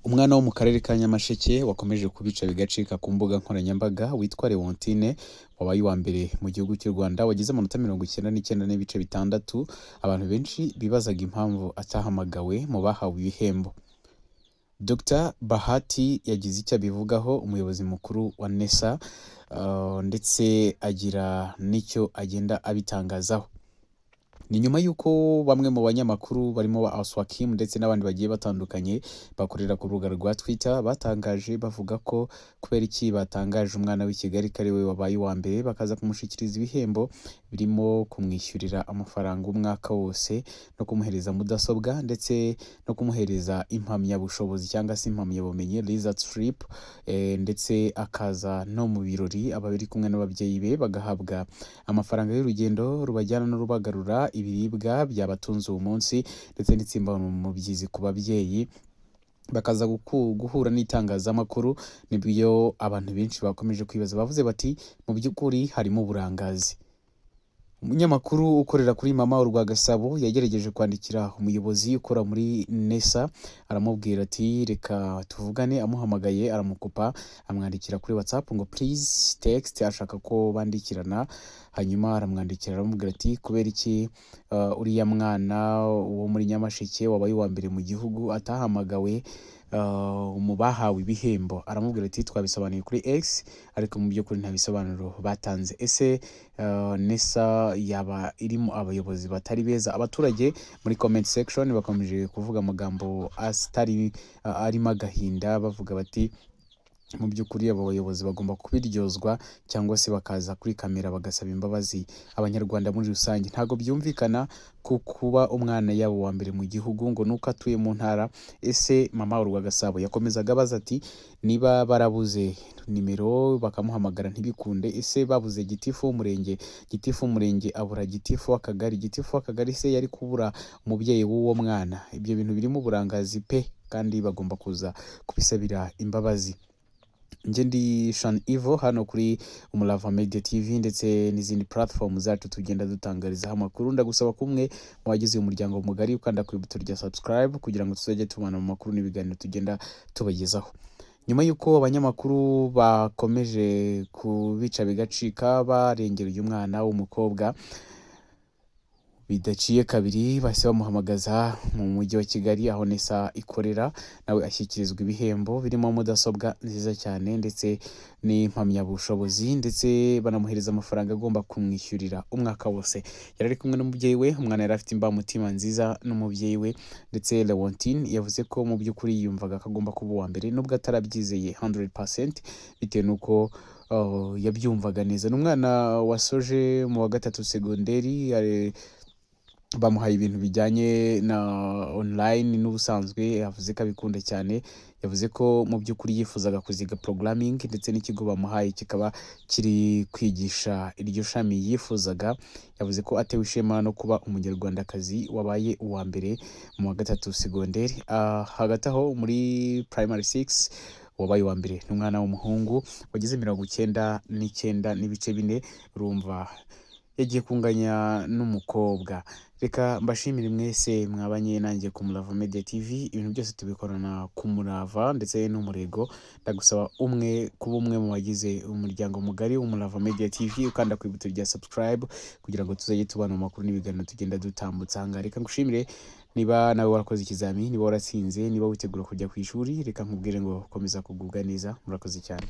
Umwana wo mu karere ka Nyamasheke wakomeje kubica bigacika ku mbuga nkoranyambaga witwa Leontine wabaye uwa mbere mu gihugu cy'u Rwanda wagize amanota 99 n'ibice bitandatu. Abantu benshi bibazaga impamvu atahamagawe mu bahawe ibihembo. Dr Bahati yagize icyo abivugaho, umuyobozi mukuru wa NESA, ndetse agira n'icyo agenda abitangazaho. Ni nyuma y'uko bamwe mu banyamakuru barimo Aswakim ndetse n'abandi bagiye batandukanye bakorera ku rubuga rwa Twitter batangaje bavuga ko kubera iki batangaje umwana w'i Kigali ko ari we wabaye uwa mbere, bakaza kumushikiriza ibihembo birimo kumwishyurira amafaranga umwaka wose no kumuhereza mudasobwa ndetse no kumuhereza impamyabushobozi cyangwa se impamyabumenyi result slip, ndetse akaza no mu birori aba biri kumwe n'ababyeyi be bagahabwa amafaranga y'urugendo rubajyana n'urubagarura ibiribwa byabatunze uwo munsi ndetse n'itsimbanumubyizi ku babyeyi. Bakaza guhura n'itangazamakuru, nibyo abantu benshi bakomeje kwibaza, bavuze bati mu by'ukuri harimo uburangazi. Umunyamakuru ukorera kuri Mama Urwa Gasabo yagerageje kwandikira umuyobozi ukora muri NESA aramubwira ati reka tuvugane, amuhamagaye aramukupa, amwandikira kuri WhatsApp ngo please text, ashaka ko bandikirana. Hanyuma aramwandikira aramubwira ati kubera iki uriya mwana wo muri Nyamasheke wabaye uwa mbere mu gihugu atahamagawe mu bahawe ibihembo. Aramubwira ati twabisobanuye kuri X ariko mu by'ukuri nta bisobanuro batanze. Ese NESA yaba irimo abayobozi batari beza? Abaturage muri comment section bakomeje kuvuga amagambo arimo agahinda bavuga bati mu by'ukuri abo bayobozi bagomba kubiryozwa cyangwa se bakaza kuri kamera bagasaba imbabazi abanyarwanda muri rusange. Ntago byumvikana ko kuba umwana yaba uwa mbere mu gihugu ngo nuko atuye mu ntara. Ese Mama Urwa Gasabo yakomezaga abaza ati niba barabuze nimero bakamuhamagara ntibikunde, ese babuze gitifu w'umurenge, gitifu w'umurenge abura gitifu w'akagari, gitifu w'akagari se yari kubura umubyeyi w'uwo mwana? Ibyo bintu birimo uburangazi pe, kandi bagomba kuza kubisabira imbabazi. Nje ndi Sean Ivo hano kuri Umurava Media TV ndetse n'izindi platform zacu tugenda dutangarizaho amakuru. Ndagusaba kumwe mu bagize umuryango mugari ukanda kuri buto rya subscribe kugira ngo tuzajye tubana mu makuru n'ibiganiro tugenda tubagezaho. Nyuma y'uko abanyamakuru bakomeje kubica bigacika barengera uyu mwana w'umukobwa, bidaciye kabiri bahise bamuhamagaza mu mujyi wa Kigali aho NESA ikorera, nawe ashyikirizwa ibihembo birimo mudasobwa nziza cyane ndetse n'impamyabushobozi, ndetse banamuhereza amafaranga agomba kumwishyurira umwaka wose. Yari ari kumwe n'umubyeyi we, umwana yari afite imbamutima nziza n'umubyeyi we, ndetse Leontine yavuze ko mu by'ukuri yumvaga ko agomba kuba uwa mbere nubwo atarabyizeye 100% bitewe n'uko yabyumvaga neza. N'umwana wasoje mu wa gatatu segonderi, bamuhaye ibintu bijyanye na online n'ubusanzwe, yavuze ko abikunda cyane. Yavuze ko mu by'ukuri yifuzaga kuziga programming ndetse n'ikigo bamuhaye kikaba kiri kwigisha iryo shami yifuzaga. Yavuze ko atewe ishema no kuba umunyarwandakazi wabaye uwa mbere mu wa gatatu segonderi. Hagati aho muri primary 6 wabaye uwa mbere n'umwana w'umuhungu wagize 99 n'ibice 4. Urumva yagiye kunganya n'umukobwa. Reka mbashimire mwese mwabanye nanjye ku Umurava Media TV, ibintu byose tubikorana ku murava ndetse n'umurego. Ndagusaba kuba umwe mu bagize umuryango mugari w'Umurava Media TV ukanda ku ibuto rya subscribe kugira ngo tuzajye tubana mu makuru n'ibiganiro tugenda dutambutsa hanga. Reka ngushimire niba nawe warakoze ikizamini, niba waratsinze, niba witegura kujya ku ishuri, reka nkubwire ngo komeza kugubwa neza. Murakoze cyane.